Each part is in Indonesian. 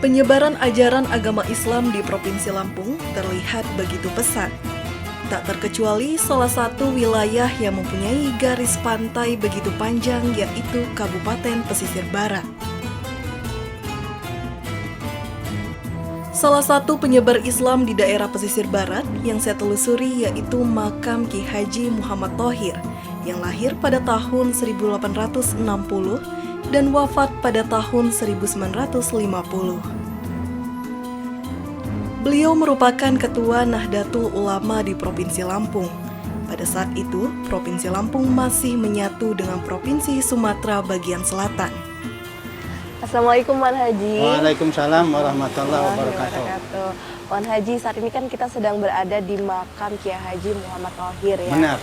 Penyebaran ajaran agama Islam di Provinsi Lampung terlihat begitu pesat. Tak terkecuali salah satu wilayah yang mempunyai garis pantai begitu panjang, yaitu Kabupaten Pesisir Barat. Salah satu penyebar Islam di daerah Pesisir Barat yang saya telusuri yaitu makam Ki Haji Muhammad Thohir yang lahir pada tahun 1860 dan wafat pada tahun 1950. Beliau merupakan ketua Nahdlatul Ulama di Provinsi Lampung. Pada saat itu, Provinsi Lampung masih menyatu dengan Provinsi Sumatera bagian selatan. Assalamualaikum Wan Haji. Waalaikumsalam warahmatullahi wabarakatuh. Wan Haji, saat ini kan kita sedang berada di makam Kiai Haji Muhammad Thohir ya. Benar.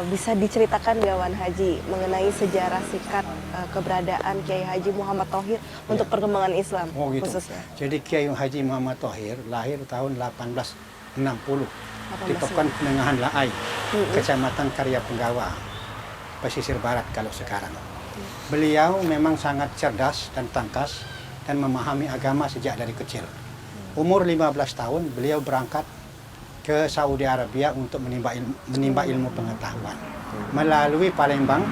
Bisa diceritakan nggak Wan Haji mengenai sejarah singkat keberadaan Kiai Haji Muhammad Thohir untuk perkembangan Islam khususnya? Jadi Kiai Haji Muhammad Thohir lahir tahun 1860 di Pekuan Penengahan Laai, Kecamatan Karya Penggawa, Pesisir Barat kalau sekarang. Beliau memang sangat cerdas dan tangkas dan memahami agama sejak dari kecil. Umur 15 tahun beliau berangkat ke Saudi Arabia untuk menimba ilmu pengetahuan. Melalui Palembang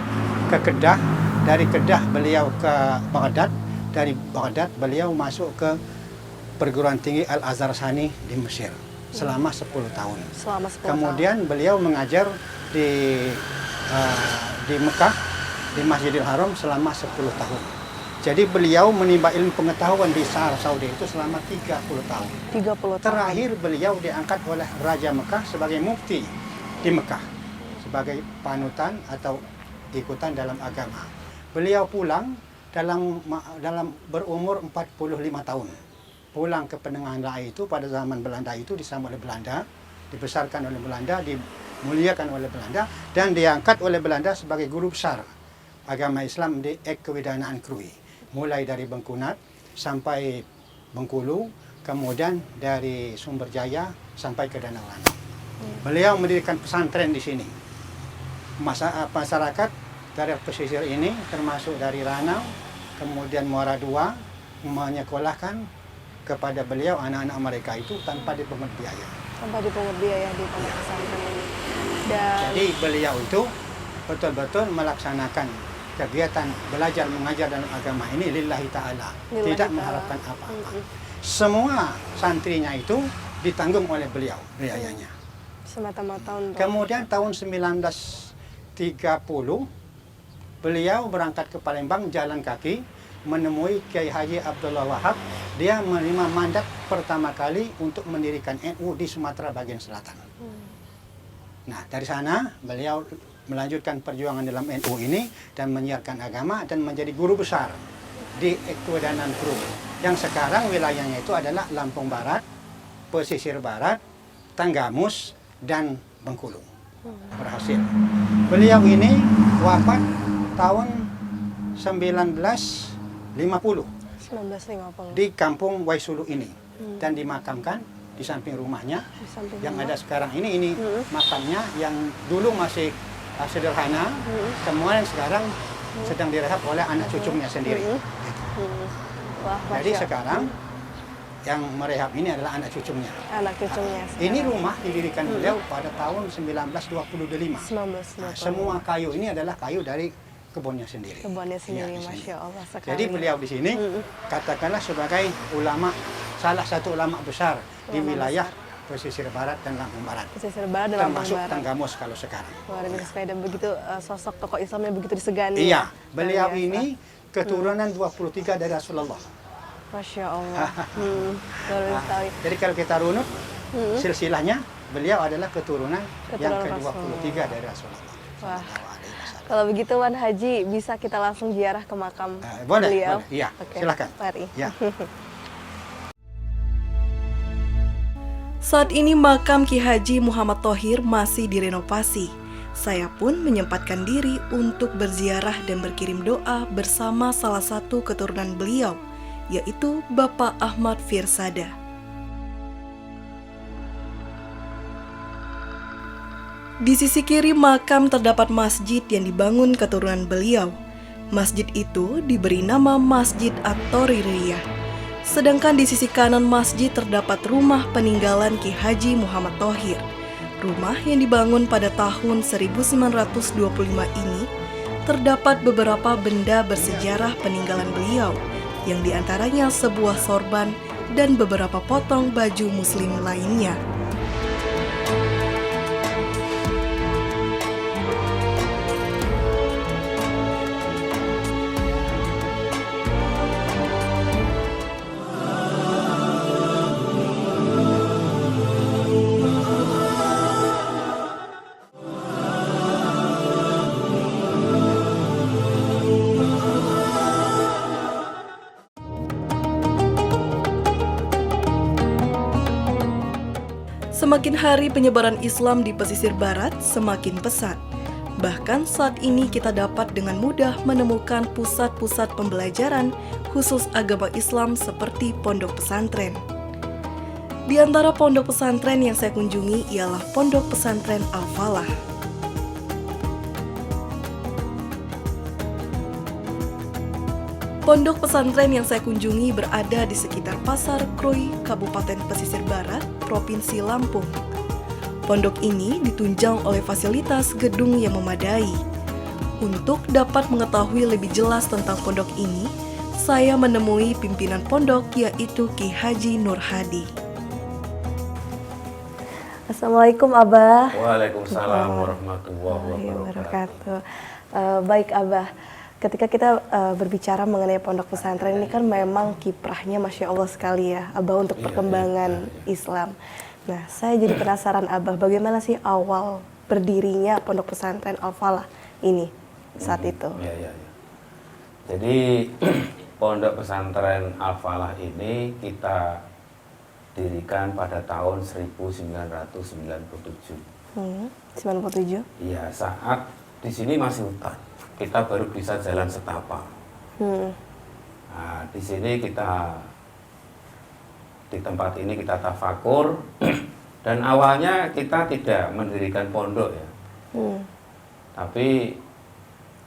ke Kedah, dari Kedah beliau ke Baghdad, dari Baghdad beliau masuk ke perguruan tinggi Al-Azhar Sani di Mesir selama 10 tahun. Kemudian beliau mengajar di Mekah, di Masjidil Haram selama 10 tahun. Jadi beliau menimba ilmu pengetahuan di Arab Saudi itu selama 30 tahun. 30 tahun. Terakhir beliau diangkat oleh Raja Mekah sebagai mufti di Mekah, sebagai panutan atau ikutan dalam agama. Beliau pulang dalam berumur 45 tahun. Pulang ke Penengahan Laai itu pada zaman Belanda itu disambut oleh Belanda, dibesarkan oleh Belanda, dimuliakan oleh Belanda, dan diangkat oleh Belanda sebagai guru besar agama Islam di Kewidanaan Krui, mulai dari Bengkunat sampai Bengkulu, kemudian dari Sumberjaya sampai ke Danau Lanau. Beliau mendirikan pesantren di sini. Masyarakat dari pesisir ini, termasuk dari Ranau, kemudian Muara II, menyekolahkan kepada beliau anak-anak mereka itu tanpa dipungut biaya. Tanpa dipungut biaya di pesantren ini. Jadi beliau itu betul-betul melaksanakan kegiatan belajar mengajar dalam agama ini lillahi ta'ala, tidak mengharapkan apa-apa. Semua santrinya itu ditanggung oleh beliau biayanya. Semata-mata untuk. Kemudian tahun 1930 beliau berangkat ke Palembang jalan kaki menemui Kiai Haji Abdullah Wahab. Dia menerima mandat pertama kali untuk mendirikan NU di Sumatera bagian selatan. Nah, dari sana beliau melanjutkan perjuangan dalam NU ini dan menyiarkan agama dan menjadi guru besar di Kewidanaan Krui yang sekarang wilayahnya itu adalah Lampung Barat, Pesisir Barat, Tanggamus, dan Bengkulu. Berhasil. Beliau ini wafat tahun 1950 di kampung Waisulu ini dan dimakamkan di samping rumahnya yang ada sekarang ini makamnya yang dulu masih sederhana, kemudian sekarang sedang direhab oleh anak cucunya sendiri. Wah, jadi sekarang yang merehab ini adalah anak cucunya. Anak cucunya. Ini rumah didirikan beliau pada tahun 1925. Nah, semua kayu ini adalah kayu dari kebunnya sendiri. Kebunnya sendiri, ya, Masya Allah sekali. Jadi beliau di sini katakanlah sebagai ulama, salah satu ulama besar di wilayah Pesisir Barat dan Lampung Barat. Pesisir Barat dan Lampung Barat. Termasuk Tanggamus kalau sekarang. Luar biasa sekali dan begitu sosok tokoh Islam yang begitu disegani. Iya, beliau ini keturunan 23 dari Rasulullah. Masya Allah. Luar biasa sekali. Jadi kalau kita runut silsilahnya, beliau adalah keturunan yang ke-23 dari Rasulullah. Wah. Kalau begitu Wan Haji, bisa kita langsung ziarah ke makam beliau? Boleh. Iya, Oke, silakan. Mari. Ya. Saat ini makam Ki Haji Muhammad Thohir masih direnovasi. Saya pun menyempatkan diri untuk berziarah dan berkirim doa bersama salah satu keturunan beliau, yaitu Bapak Ahmad Firsada. Di sisi kiri makam terdapat masjid yang dibangun keturunan beliau. Masjid itu diberi nama Masjid At-Thoririyah. Sedangkan di sisi kanan masjid terdapat rumah peninggalan Ki Haji Muhammad Thohir. Rumah yang dibangun pada tahun 1925 ini terdapat beberapa benda bersejarah peninggalan beliau, yang diantaranya sebuah sorban dan beberapa potong baju muslim lainnya. Semakin hari penyebaran Islam di pesisir barat semakin pesat. Bahkan saat ini kita dapat dengan mudah menemukan pusat-pusat pembelajaran khusus agama Islam seperti pondok pesantren. Di antara pondok pesantren yang saya kunjungi ialah Pondok Pesantren Al-Falah. Pondok pesantren yang saya kunjungi berada di sekitar Pasar Krui, Kabupaten Pesisir Barat, Provinsi Lampung. Pondok ini ditunjang oleh fasilitas gedung yang memadai. Untuk dapat mengetahui lebih jelas tentang pondok ini, saya menemui pimpinan pondok yaitu Ki Haji Nur Hadi. Assalamualaikum Abah. Waalaikumsalam warahmatullahi wabarakatuh. Baik Abah, ketika kita berbicara mengenai pondok pesantren ini kan memang kiprahnya Masya Allah sekali ya Abah untuk perkembangan Islam. Nah, saya jadi penasaran Abah, bagaimana sih awal berdirinya pondok pesantren Al-Falah ini saat itu? Jadi pondok pesantren Al-Falah ini kita dirikan pada tahun 1997. 97? Iya, saat di sini masih hutan. Kita baru bisa jalan setapak. Nah, di sini di tempat ini kita tafakur dan awalnya kita tidak mendirikan pondok ya. Tapi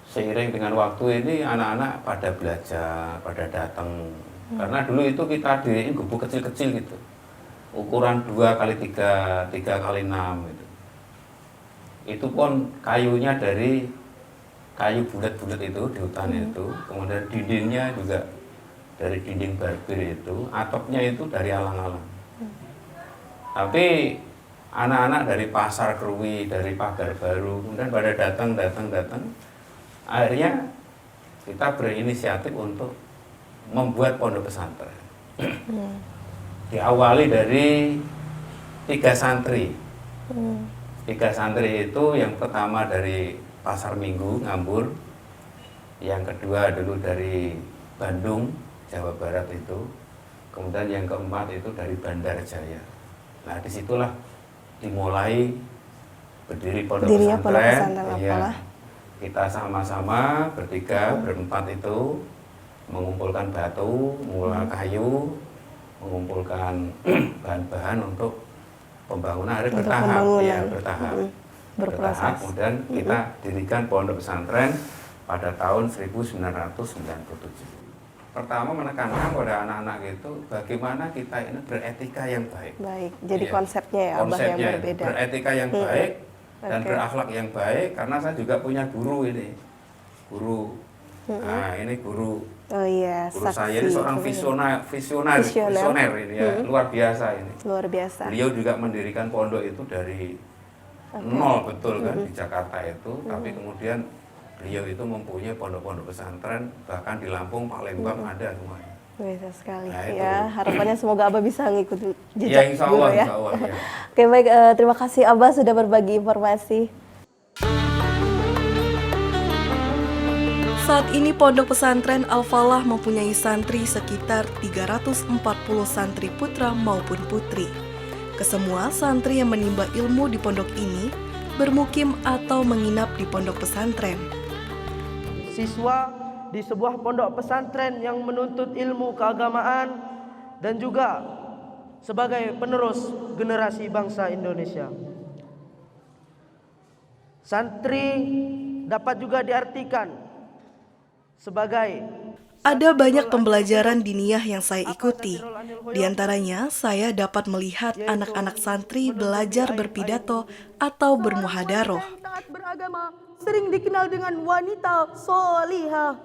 seiring dengan waktu ini anak-anak pada belajar, pada datang. Karena dulu itu kita diriin gubuk kecil-kecil gitu. Ukuran 2x3, 3x6 gitu. Itu pun kayunya dari kayu bulat-bulat itu di hutan itu, kemudian dindingnya juga dari dinding barbir itu, atapnya itu dari alang-alang. Tapi anak-anak dari Pasar Krui, dari Pagar Baru, kemudian pada datang, akhirnya kita berinisiatif untuk membuat pondok pesantren. Diawali dari 3 santri. 3 santri itu yang pertama dari Pasar Minggu, Ngambur. Yang kedua dulu dari Bandung, Jawa Barat itu. Kemudian yang keempat itu dari Bandar Jaya. Nah, disitulah dimulai berdiri pondok pesantren. Ya, kita sama-sama bertiga, berempat itu mengumpulkan batu, mulai kayu, mengumpulkan bahan-bahan untuk pembangunan. Hari bertahap. Bertahap, kemudian kita dirikan pondok pesantren pada tahun 1997. Pertama menekankan pada anak-anak itu bagaimana kita ini beretika yang baik. Baik, jadi konsepnya ya Abah yang berbeda. Beretika yang baik dan berakhlak yang baik, karena saya juga punya guru ini. Nah, ini guru. Oh iya, guru saya ini seorang visioner ini ya, luar biasa ini. Luar biasa. Beliau juga mendirikan pondok itu dari nol betul kan di Jakarta itu, tapi kemudian beliau itu mempunyai pondok-pondok pesantren, bahkan di Lampung, Palembang ada semuanya. Bisa sekali. Nah, ya, harapannya semoga Abah bisa ngikutin jejak ya, insya Allah, guru ya. Insya Allah, ya. Oke, baik, terima kasih Abah sudah berbagi informasi. Saat ini Pondok Pesantren Al-Falah mempunyai santri sekitar 340 santri putra maupun putri. Kesemua santri yang menimba ilmu di pondok ini bermukim atau menginap di pondok pesantren. Siswa di sebuah pondok pesantren yang menuntut ilmu keagamaan dan juga sebagai penerus generasi bangsa Indonesia. Santri dapat juga diartikan sebagai Ada banyak pembelajaran diniyah yang saya ikuti. Di antaranya, saya dapat melihat anak-anak santri belajar berpidato atau bermuhadaroh. Yang taat beragama sering dikenal dengan wanita solihah.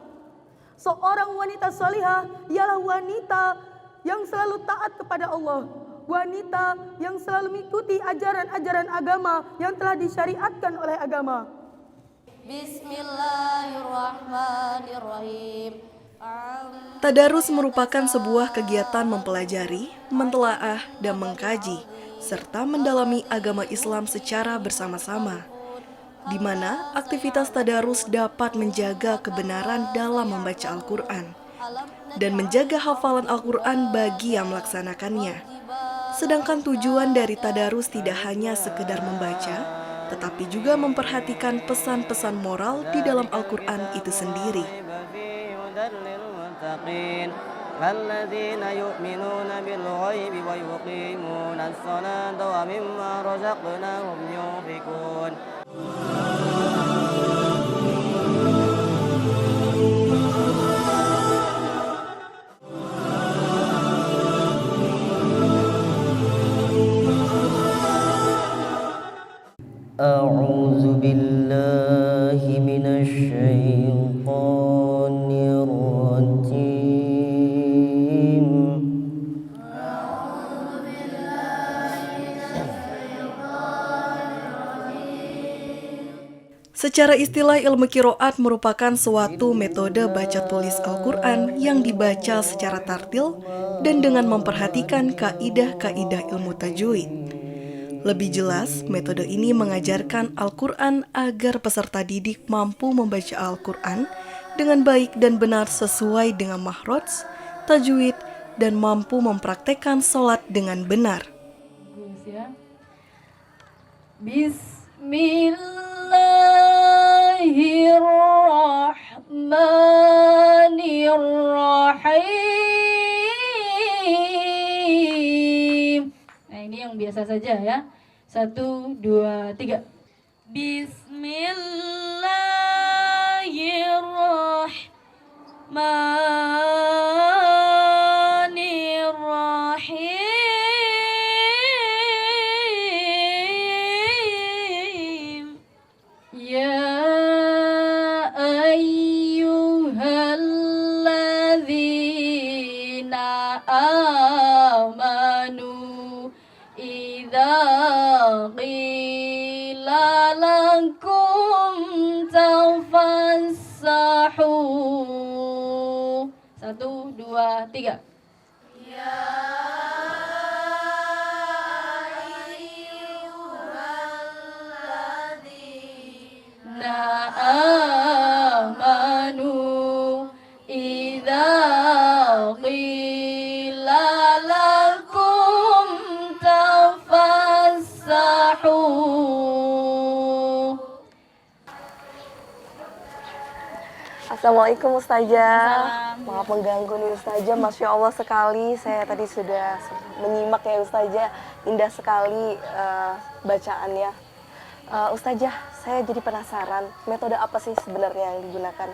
Seorang wanita solihah ialah wanita yang selalu taat kepada Allah. Wanita yang selalu mengikuti ajaran-ajaran agama yang telah disyariatkan oleh agama. Bismillahirrahmanirrahim. Tadarus merupakan sebuah kegiatan mempelajari, mentelaah, dan mengkaji, serta mendalami agama Islam secara bersama-sama, di mana aktivitas tadarus dapat menjaga kebenaran dalam membaca Al-Quran dan menjaga hafalan Al-Quran bagi yang melaksanakannya. Sedangkan tujuan dari tadarus tidak hanya sekedar membaca, tetapi juga memperhatikan pesan-pesan moral di dalam Al-Quran itu sendiri. الذين يؤمنون بالغيب ويقيمون الصلاة ومما رزقناهم ينفقون. أعوذ بالله من الشيطان الرجيم. Secara istilah, ilmu qiraat merupakan suatu metode baca tulis Al-Quran yang dibaca secara tartil dan dengan memperhatikan kaidah-kaidah ilmu tajwid. Lebih jelas, metode ini mengajarkan Al-Quran agar peserta didik mampu membaca Al-Quran dengan baik dan benar sesuai dengan makhraj, tajwid, dan mampu mempraktekkan sholat dengan benar. Bismillahirrahmanirrahim. Nah, ini yang biasa saja ya. 1, 2, 3. Bismillahirrahmanirrahim. Ya ayyuhalladzina amanu idza qila lakum tafassahu. 1, 2, 3. Na amanu idza qila lakum tafassahu. Assalamualaikum Ustazah. Maaf mengganggu nih Ustazah, Masya Allah sekali. Saya tadi sudah menyimak ya Ustazah, indah sekali bacaannya. Ustazah, saya jadi penasaran, metode apa sih sebenarnya yang digunakan?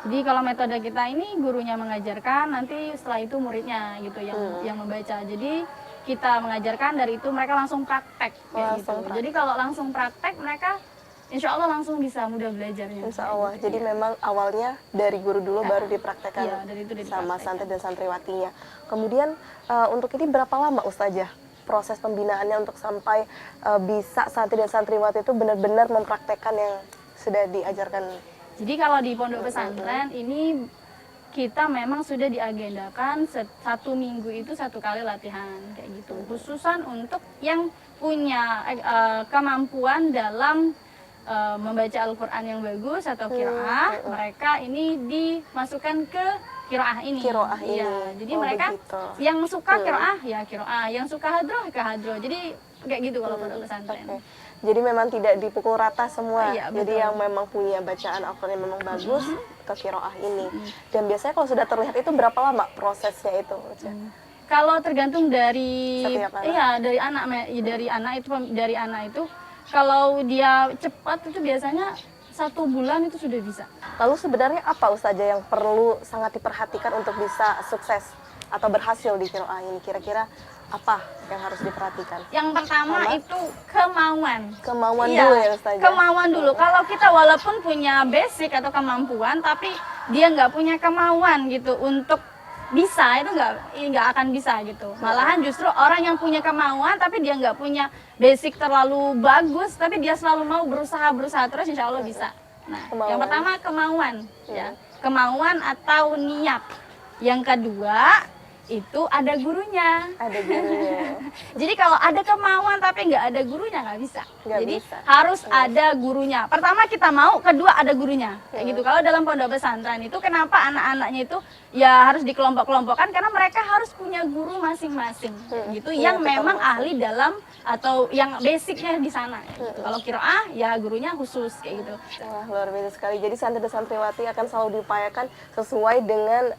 Jadi kalau metode kita ini gurunya mengajarkan, nanti setelah itu muridnya gitu yang membaca. Jadi kita mengajarkan, dari itu mereka langsung praktek kayak gitu. Jadi kalau langsung praktek mereka insya Allah langsung bisa mudah belajarnya. Insya Allah. Gitu, Jadi memang awalnya dari guru dulu baru dipraktekkan dari itu sama santri dan santriwatinya. Kemudian untuk ini berapa lama Ustazah proses pembinaannya untuk sampai bisa santri dan santriwati itu benar-benar mempraktekkan yang sudah diajarkan? Jadi kalau di pondok pesantren ini kita memang sudah diagendakan 1 minggu itu 1 kali latihan kayak gitu. Khususan untuk yang punya kemampuan dalam membaca Al-Quran yang bagus atau qiraah, mereka ini dimasukkan ke qiraah ini. Qiraah ini. Ya, jadi mereka begitu. yang suka qiraah ya qiraah, yang suka hadroh ke hadroh. Jadi kayak gitu kalau pondok pesantren. Okay. Jadi memang tidak dipukul rata semua. Iya, Jadi betul. yang memang punya bacaan Al-Quran yang memang bagus ke qiraah ini. Dan biasanya kalau sudah terlihat itu berapa lama prosesnya itu? Kalau tergantung dari Setiap anak. iya dari anak itu kalau dia cepat itu biasanya 1 bulan itu sudah bisa. Lalu sebenarnya apa Ustazah yang perlu sangat diperhatikan untuk bisa sukses atau berhasil di qiraah ini? Kira-kira apa yang harus diperhatikan? Yang pertama itu kemauan. Kemauan Iya, dulu ya Ustazah? kemauan dulu. Kalau kita walaupun punya basic atau kemampuan, tapi dia nggak punya kemauan gitu untuk bisa, itu nggak akan bisa gitu. Malahan justru orang yang punya kemauan tapi dia nggak punya basic terlalu bagus, tapi dia selalu mau berusaha terus, insya Allah bisa. Nah, yang pertama kemauan, ya, kemauan atau niat. Yang kedua itu ada gurunya. Ada gurunya. Jadi kalau ada kemauan tapi nggak ada gurunya nggak bisa. Nggak Jadi bisa. harus ada gurunya. Pertama kita mau, kedua ada gurunya. Kayak gitu. Kalau dalam pondok pesantren itu kenapa anak-anaknya itu ya harus dikelompok-kelompokkan karena mereka harus punya guru masing-masing. Gitu yang memang ahli dalam atau yang basicnya di sana. Gitu. Kalau qiraah ya gurunya khusus kayak gitu. Wah, luar biasa sekali. Jadi santri dan santriwati akan selalu diupayakan sesuai dengan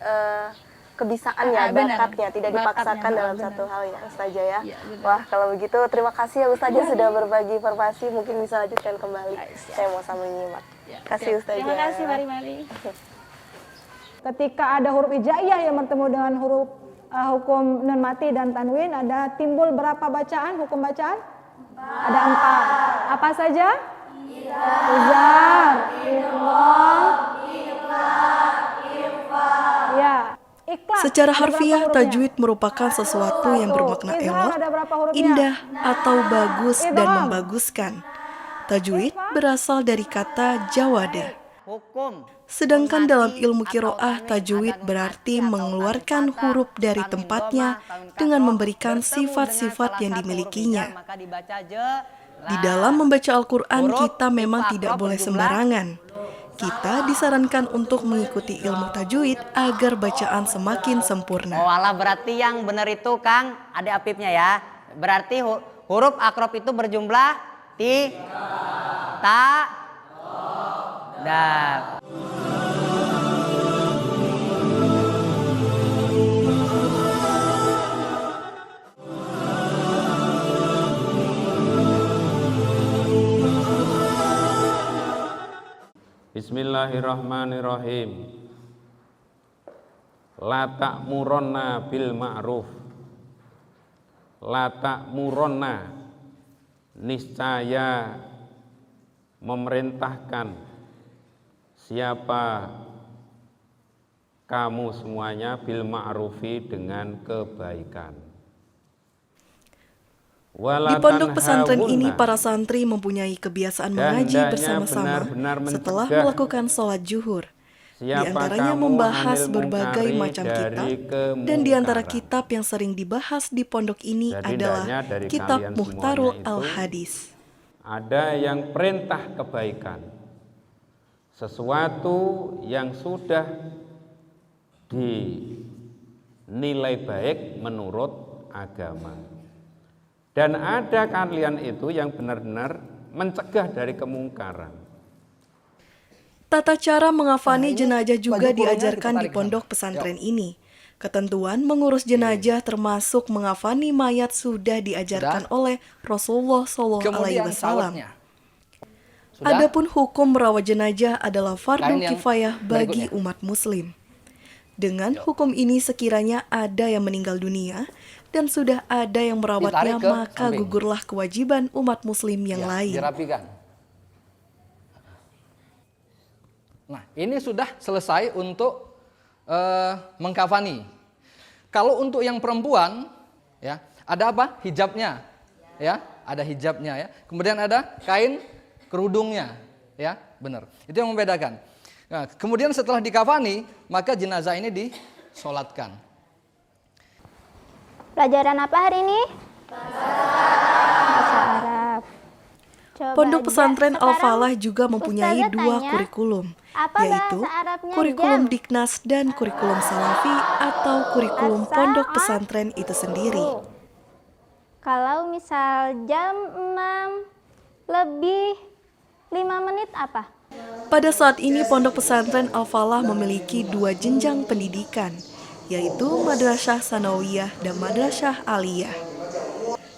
kebisaannya, benar. bakatnya, tidak dipaksakan Bakatnya, dalam benar. satu hal ya Ustazah ya. Iya, benar. Wah, kalau begitu terima kasih ya Ustazah sudah berbagi informasi, mungkin bisa lanjutkan kembali. Siap. Saya mau sambil nyimak. Ya, Kasih siap. Ustazah. Terima kasih mari-mari. Ketika ada huruf hijaiyah yang bertemu dengan huruf hukum nun mati dan tanwin, ada timbul berapa bacaan, hukum bacaan? Ada 4. Apa saja? Izar, ikhlas, ya. Ikhlas. Secara Ada berapa harfiah, hurufnya? tajwid merupakan sesuatu yang bermakna Izhar elok, ada berapa hurufnya? indah, atau bagus dan Idgham. membaguskan. Tajwid berasal dari kata jawada. Hukum. Sedangkan dalam ilmu qiraah, tajwid berarti mengeluarkan huruf dari tempatnya dengan memberikan sifat-sifat yang dimilikinya. Maka dibaca Di dalam membaca Al-Quran, kita memang tidak boleh sembarangan. Kita disarankan untuk mengikuti ilmu tajwid agar bacaan semakin sempurna. Oh alah, berarti yang benar itu Kang, ada apipnya ya. Berarti huruf akrob itu berjumlah dah. Bismillahirrahmanirrahim. La ta'muronna bil ma'ruf. La ta'muronna, niscaya memerintahkan siapa kamu semuanya bil ma'rufi dengan kebaikan. Di pondok pesantren ini, para santri mempunyai kebiasaan mengaji bersama-sama setelah melakukan sholat zuhur. Di antaranya membahas berbagai macam kitab, dan di antara kitab yang sering dibahas di pondok ini adalah kitab Muhtarul Al-Hadis. Ada yang perintah kebaikan, sesuatu yang sudah dinilai baik menurut agama. Dan ada kalian itu yang benar-benar mencegah dari kemungkaran. Tata cara menghafani jenazah juga diajarkan di pondok pesantren ini. Ketentuan mengurus jenazah termasuk menghafani mayat sudah diajarkan oleh Rasulullah SAW. Adapun hukum merawat jenazah adalah fardu kifayah bagi umat muslim. Dengan hukum ini sekiranya ada yang meninggal dunia dan sudah ada yang merawatnya, maka gugurlah kewajiban umat muslim yang lain. Dirapikan. Nah, ini sudah selesai untuk mengkafani. Kalau untuk yang perempuan, ya, ada apa? Hijabnya, ya, ada hijabnya, ya. Kemudian ada kain kerudungnya, ya, benar. Itu yang membedakan. Nah, kemudian setelah dikafani, maka jenazah ini disolatkan. Pelajaran apa hari ini? Bahasa Arab. Coba Pondok pesantren sekarang Al-Falah juga mempunyai Ustazah 2 tanya, kurikulum, apa yaitu bahasa Arabnya kurikulum jam? Diknas dan kurikulum Salafi atau kurikulum pondok pesantren itu sendiri. Kalau misal jam 6 lebih 5 menit apa? Pada saat ini pondok pesantren Al-Falah memiliki 2 jenjang pendidikan, yaitu Madrasah Sanawiyah dan Madrasah Aliyah,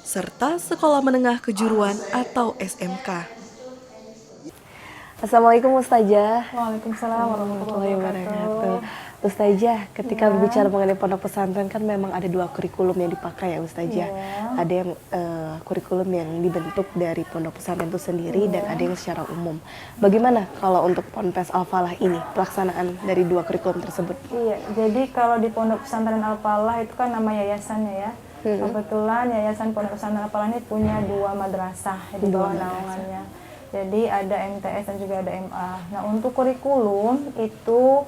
serta Sekolah Menengah Kejuruan atau SMK. Assalamualaikum Ustazah. Waalaikumsalam warahmatullahi wabarakatuh. Ustazah, ketika berbicara mengenai pondok pesantren kan memang ada 2 kurikulum yang dipakai ya Ustazah. Ada yang kurikulum yang dibentuk dari pondok pesantren itu sendiri dan ada yang secara umum. Bagaimana kalau untuk Ponpes Al-Falah ini pelaksanaan dari 2 kurikulum tersebut? Iya, jadi kalau di Pondok Pesantren Al-Falah itu kan nama yayasannya ya. Kebetulan Yayasan Pondok Pesantren Al-Falah ini punya 2 madrasah di bawah naungannya. Jadi ada MTS dan juga ada MA. Nah untuk kurikulum itu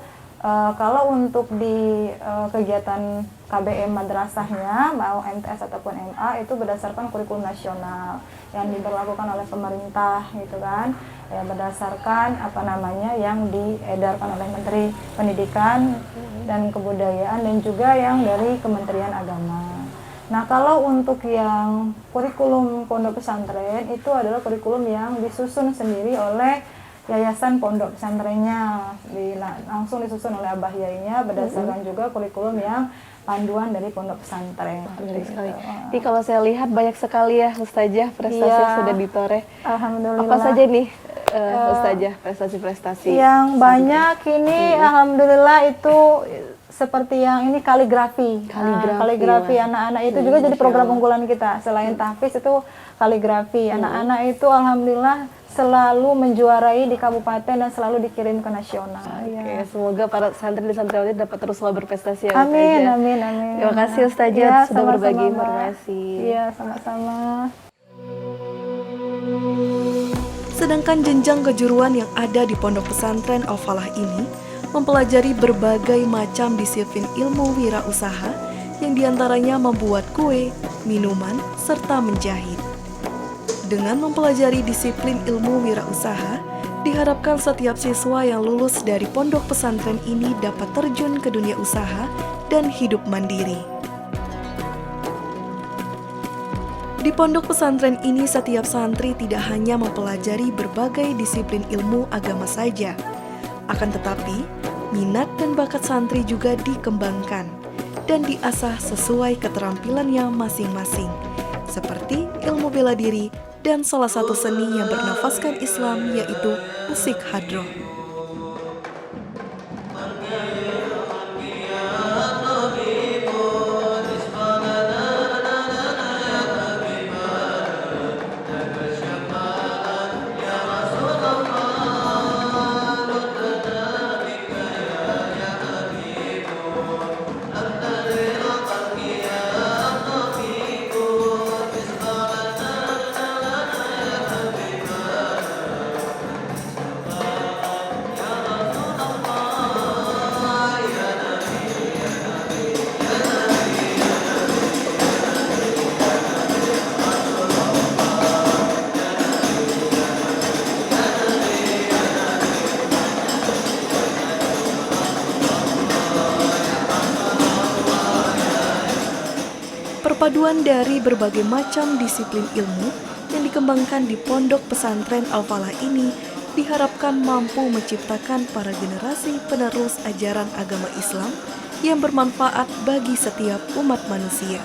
kalau untuk di kegiatan KBM madrasahnya mau MTS ataupun MA itu berdasarkan kurikulum nasional yang diberlakukan oleh pemerintah gitu kan, ya berdasarkan yang diedarkan oleh Menteri Pendidikan dan Kebudayaan dan juga yang dari Kementerian Agama. Nah kalau untuk yang kurikulum pondok pesantren itu adalah kurikulum yang disusun sendiri oleh yayasan pondok pesantrennya, langsung disusun oleh abah yainya berdasarkan juga kurikulum yang panduan dari pondok pesantren. Menarik sekali. Ini kalau saya lihat banyak sekali ya Ustazah prestasi yang sudah ditoreh. Alhamdulillah. Apa saja nih Ustazah prestasi-prestasi? Yang banyak ini alhamdulillah itu seperti yang ini kaligrafi anak-anak itu juga jadi program unggulan kita. Selain tahfiz itu kaligrafi. Anak-anak itu alhamdulillah selalu menjuarai di kabupaten dan selalu dikirim ke nasional. Oke, semoga para santri dan santriwati dapat terus selalu berprestasi ya. Amin. Terima kasih Ustazah sudah berbagi informasi. Iya, sama-sama. Sedangkan jenjang kejuruan yang ada di Pondok Pesantren Al-Falah ini mempelajari berbagai macam disiplin ilmu wirausaha yang diantaranya membuat kue, minuman, serta menjahit. Dengan mempelajari disiplin ilmu wirausaha, diharapkan setiap siswa yang lulus dari pondok pesantren ini dapat terjun ke dunia usaha dan hidup mandiri. Di pondok pesantren ini setiap santri tidak hanya mempelajari berbagai disiplin ilmu agama saja, akan tetapi minat dan bakat santri juga dikembangkan dan diasah sesuai keterampilannya masing-masing, seperti ilmu bela diri dan salah satu seni yang bernafaskan Islam yaitu musik hadroh. Perpaduan dari berbagai macam disiplin ilmu yang dikembangkan di Pondok Pesantren Al-Falah ini diharapkan mampu menciptakan para generasi penerus ajaran agama Islam yang bermanfaat bagi setiap umat manusia.